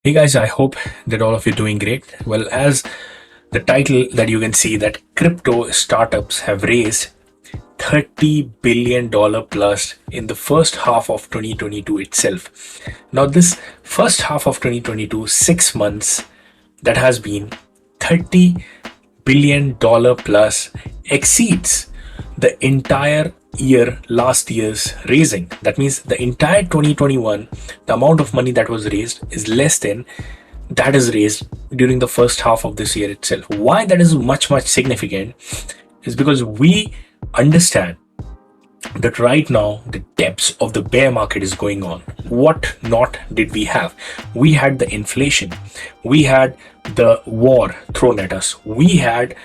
Hey guys, I hope that all of you doing great. Well, as the title that you can see that crypto startups have raised $30 billion plus in the first half of 2022 itself. Now, this first half of 2022, 6 months, that has been $30 billion plus exceeds the entire year last year's raising. That means the entire 2021, the amount of money that was raised is less than that is raised during the first half of this year itself. Why that is much significant is because we understand that right now the depths of the bear market is going on. What not did we have? We had the inflation, we had the war thrown at us, we had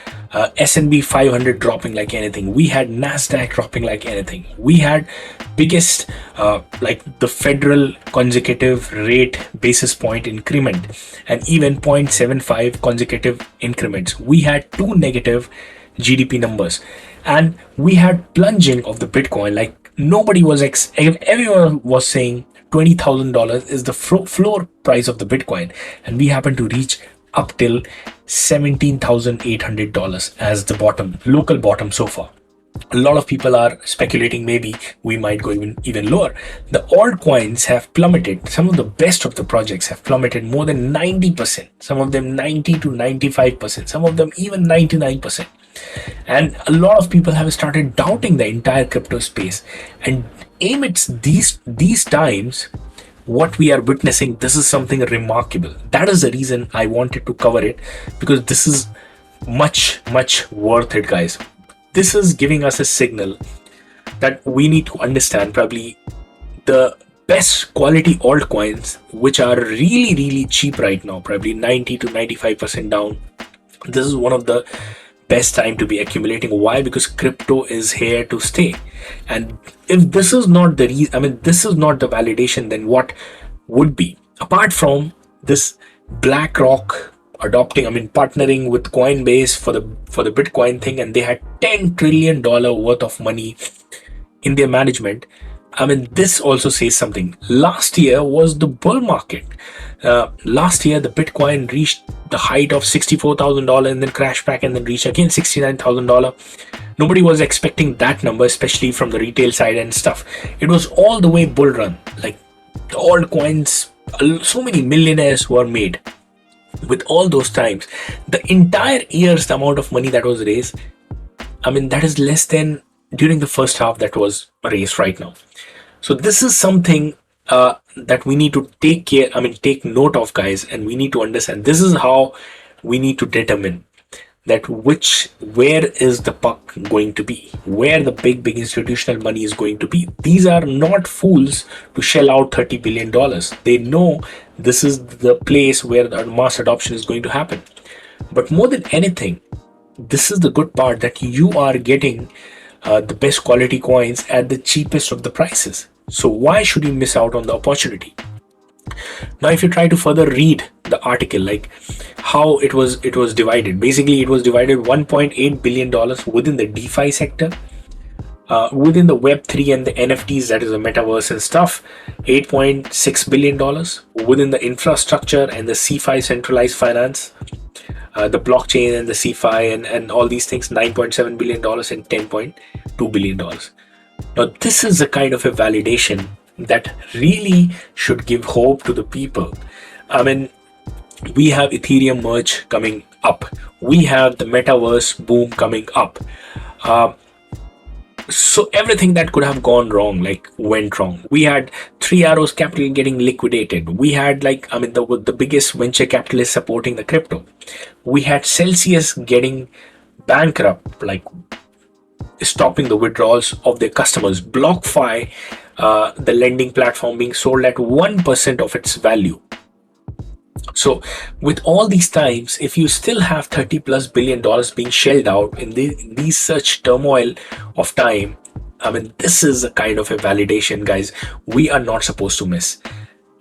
S&P 500 dropping like anything, we had Nasdaq dropping like anything, we had biggest like the federal consecutive rate basis point increment and even 0.75 consecutive increments. We had two negative GDP numbers, and we had plunging of the Bitcoin. Like nobody was everyone was saying $20,000 is the floor price of the Bitcoin, and we happened to reach up till $17,800 as the bottom, local bottom so far. A lot of people are speculating maybe we might go even lower. The altcoins have plummeted. Some of the best of the projects have plummeted more than 90%, some of them 90 to 95%, some of them even 99%. And a lot of people have started doubting the entire crypto space. And amidst these times, what we are witnessing, this is something remarkable. That is the reason I wanted to cover it, because this is much worth it, guys. This is giving us a signal that we need to understand probably the best quality altcoins, which are really cheap right now, probably 90 to 95% down. This is one of the best time to be accumulating. Why? Because crypto is here to stay. And if this is not the reason, I mean, this is not the validation, then what would be? Apart from this BlackRock adopting, I mean, partnering with Coinbase for the Bitcoin thing, and they had $10 trillion worth of money in their management. I mean, this also says something. Last year was the bull market. Last year, the Bitcoin reached the height of $64,000 and then crashed back and then reached again $69,000. Nobody was expecting that number, especially from the retail side and stuff. It was all the way bull run. Like the altcoins, so many millionaires were made with all those times. The entire year's the amount of money that was raised, I mean, that is less than during the first half that was raised right now. So this is something that we need to take note of, guys, and we need to understand. This is how we need to determine that where is the puck going to be, where the big institutional money is going to be. These are not fools to shell out $30 billion. They know this is the place where the mass adoption is going to happen. But more than anything, this is the good part, that you are getting the best quality coins at the cheapest of the prices. So why should you miss out on the opportunity? Now, if you try to further read the article, like how it was divided, basically it was divided $1.8 billion within the DeFi sector, within the Web3 and the NFTs, that is the metaverse and stuff, $8.6 billion, within the infrastructure and the CeFi centralized finance, the blockchain and the CeFi and all these things, $9.7 billion and $10.2 billion. Now, this is the kind of a validation that really should give hope to the people. I mean, we have Ethereum merge coming up. We have the metaverse boom coming up. So everything that could have gone wrong, like went wrong. We had Three Arrows Capital getting liquidated. We had the biggest venture capitalists supporting the crypto. We had Celsius getting bankrupt, like stopping the withdrawals of their customers. BlockFi, the lending platform, being sold at 1% of its value. So with all these times, if you still have $30+ billion being shelled out in these such turmoil of time, I mean, this is a kind of a validation, guys, we are not supposed to miss.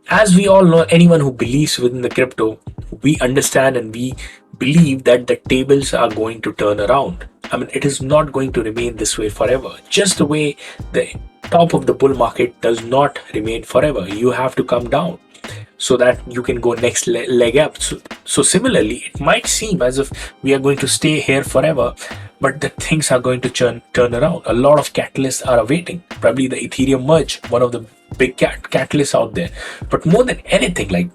As we all know, anyone who believes within the crypto, we understand and we believe that the tables are going to turn around. I mean, it is not going to remain this way forever. Just the way the top of the bull market does not remain forever. You have to come down. so that you can go next leg up. So similarly, it might seem as if we are going to stay here forever, but the things are going to turn around. A lot of catalysts are awaiting. Probably the Ethereum merge, one of the big catalysts out there. But more than anything, like,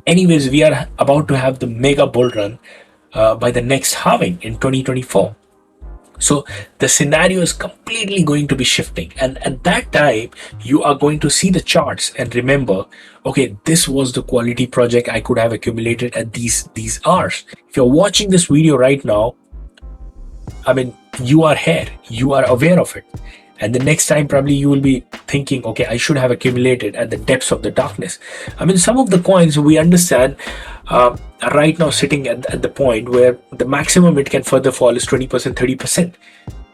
anyways, we are about to have the mega bull run by the next halving in 2024. So the scenario is completely going to be shifting. And at that time, you are going to see the charts and remember, okay, this was the quality project I could have accumulated at these hours. If you're watching this video right now, I mean, you are here, you are aware of it. And the next time, probably you will be thinking, okay, I should have accumulated at the depths of the darkness. I mean, some of the coins we understand are right now sitting at the point where the maximum it can further fall is 20%, 30%.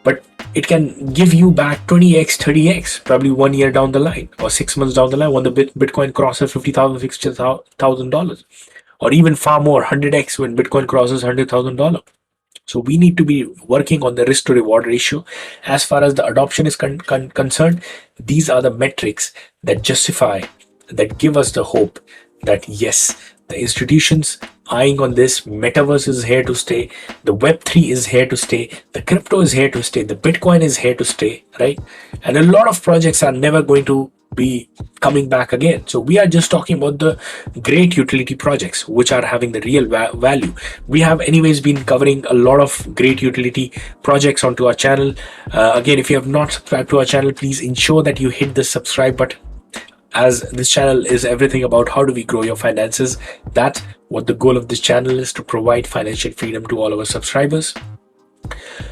But it can give you back 20x, 30x, probably 1 year down the line or 6 months down the line when the Bitcoin crosses $50,000, $60,000, or even far more, 100x when Bitcoin crosses $100,000. So we need to be working on the risk to reward ratio. As far as the adoption is concerned, these are the metrics that justify, that give us the hope that yes, the institutions eyeing on this, metaverse is here to stay, the Web3 is here to stay, the crypto is here to stay, the Bitcoin is here to stay, right? And a lot of projects are never going to be coming back again. So we are just talking about the great utility projects which are having the real value. We have anyways been covering a lot of great utility projects onto our channel. Again, if you have not subscribed to our channel, please ensure that you hit the subscribe button, as this channel is everything about how do we grow your finances. That's what the goal of this channel is, to provide financial freedom to all our subscribers.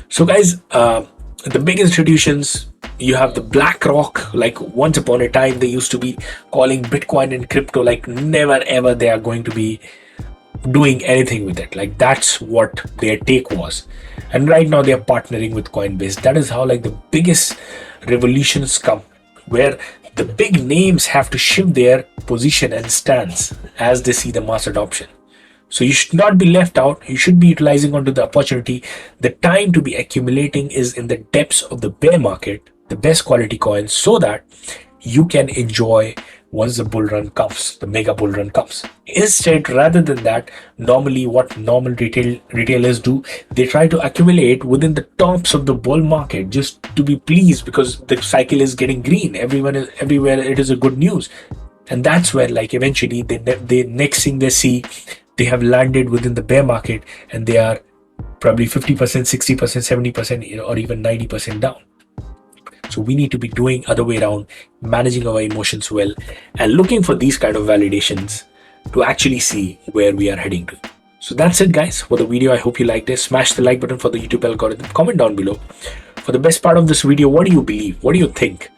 So guys, the big institutions, you have the BlackRock. Like, once upon a time they used to be calling Bitcoin and crypto like never ever they are going to be doing anything with it. Like, that's what their take was. And right now they are partnering with Coinbase. That is how, like, the biggest revolutions come, where the big names have to shift their position and stance as they see the mass adoption. So you should not be left out. You should be utilizing onto the opportunity. The time to be accumulating is in the depths of the bear market, the best quality coins, so that you can enjoy once the bull run comes, the mega bull run comes. Instead, rather than that, normally what normal retailers do, they try to accumulate within the tops of the bull market just to be pleased because the cycle is getting green. Everywhere it is a good news. And that's where, like, eventually they next thing they see, they have landed within the bear market and they are probably 50%, 60%, 70%, or even 90% down. So we need to be doing other way around, managing our emotions well, and looking for these kind of validations to actually see where we are heading to. So that's it, guys, for the video. I hope you liked it. Smash the like button for the YouTube algorithm. Comment down below. For the best part of this video, what do you believe? What do you think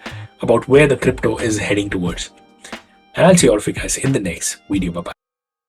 about where the crypto is heading towards? And I'll see all of you guys in the next video. Bye-bye.